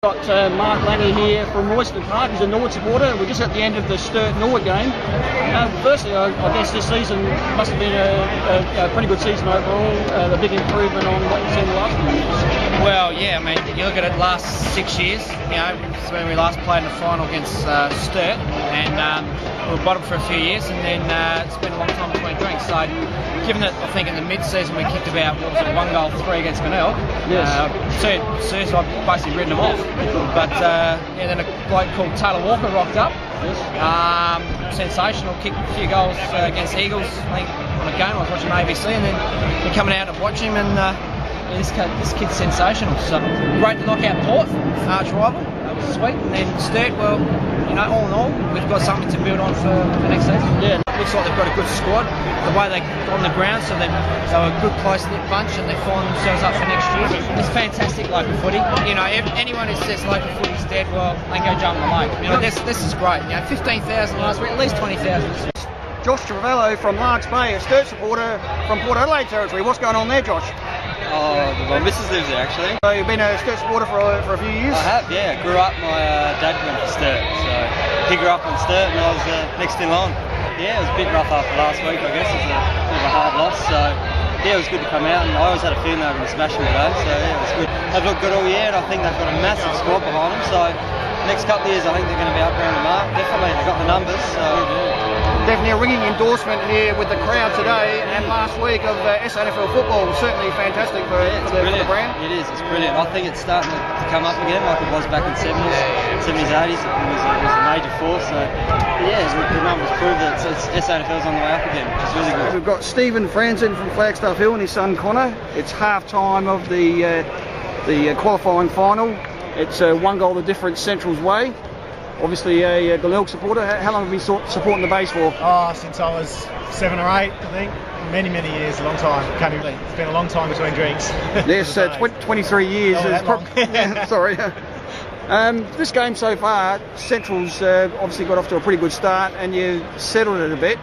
Got Mark Lange here from Royston Park. He's a Norwood supporter. We're just at the end of the Sturt Norwood game. Firstly, I guess this season must have been a pretty good season overall. A big improvement on what you've seen the last few years. Well, yeah, I mean, you look at it last 6 years, you know, it's when we last played in the final against Sturt, and we were bottom for a few years, and then it's been a long time between drinks. So, given that I think in the mid-season we kicked about, 1 goal, 3 against Glenelg, yes. Seriously, I've basically written them off. But yeah, then a bloke called Taylor Walker rocked up. Yes. Sensational, kicked a few goals against Eagles, I think, on a game I was watching ABC, and then we're coming out and watching him, and this kid's sensational. So great to knock out Port, arch rival. That was sweet. And then Sturt, well, you know, all in all, we've got something to build on for next season. Yeah, it looks like they've got a good squad. The way they got on the ground, so they're a good close-knit bunch, and they're finding themselves up for next year. It's fantastic local footy. You know, anyone who says local footy's dead, well, they can go jump in the lake. You know, this is great. You know, 15,000 last week, at least 20,000 this week. Josh Travello from Larks Bay, a Sturt supporter from Port Adelaide territory. What's going on there, Josh? Oh, my missus lives there actually. So you've been a Sturt supporter for a few years? I have, yeah. Grew up, my dad went for Sturt, so he grew up on Sturt and I was next in line. Yeah, it was a bit rough after last week, I guess. It was a bit of a hard loss, so yeah, it was good to come out, and I always had a feeling they were going to smash them today, so yeah, it was good. They've looked good all year, and I think they've got a massive squad behind them, so next couple of years I think they're going to be up around the mark. Definitely, they've got the numbers, so definitely a ringing endorsement here with the crowd today and last week of SANFL football. Certainly fantastic for the brand. It is, it's brilliant. I think it's starting to come up again like it was back in the 70s, 80s. It was a major force, so yeah, the numbers prove that SANFL's on the way up again, which is really good. We've got Stephen Franzen from Flagstaff Hill and his son Connor. It's half time of the qualifying final. It's 1 goal the difference Central's way. Obviously a Glenelg supporter. How long have you been supporting the base for? Oh, since I was 7 or 8, I think. Many years, a long time. It's been a long time between drinks. Yes, 23 years. Yeah, sorry. This game so far, Central's obviously got off to a pretty good start, and you settled it a bit.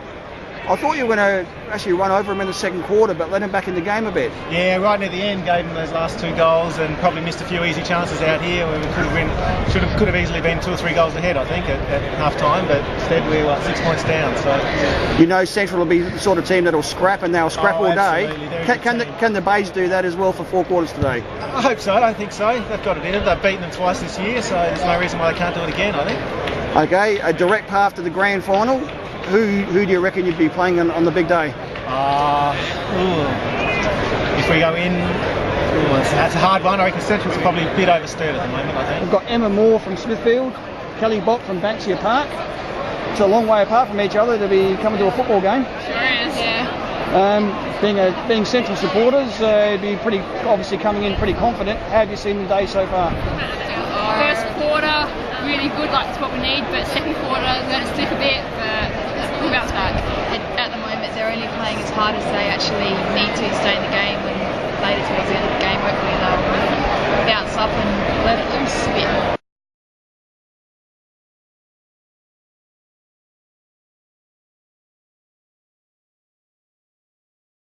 I thought you were going to actually run over him in the second quarter, but let him back in the game a bit. Yeah, right near the end, gave him those last 2 goals, and probably missed a few easy chances out here where we could have easily been 2 or 3 goals ahead, I think, at half time, but instead we were 6 points down. So you know, Central will be the sort of team that'll scrap, and they'll scrap all day. Can the Bays do that as well for 4 quarters today? I hope so. I don't think so. They've got it in them. They've beaten them twice this year, so there's no reason why they can't do it again, I think. Okay, a direct path to the grand final. Who do you reckon you'd be playing on the big day? If we go in, that's a hard one. I reckon Central's probably a bit over Sturt at the moment, I think. We've got Emma Moore from Smithfield, Kelly Bott from Banksia Park. It's a long way apart from each other to be coming to a football game. Sure is, yeah. Being Central supporters, it'd be obviously coming in pretty confident. How have you seen the day so far? First quarter, really good, like it's what we need, but second quarter, let it slip a bit, but we'll bounce back. At the moment, they're only playing as hard as they actually need to stay in the game, and later towards the end of the game, hopefully they'll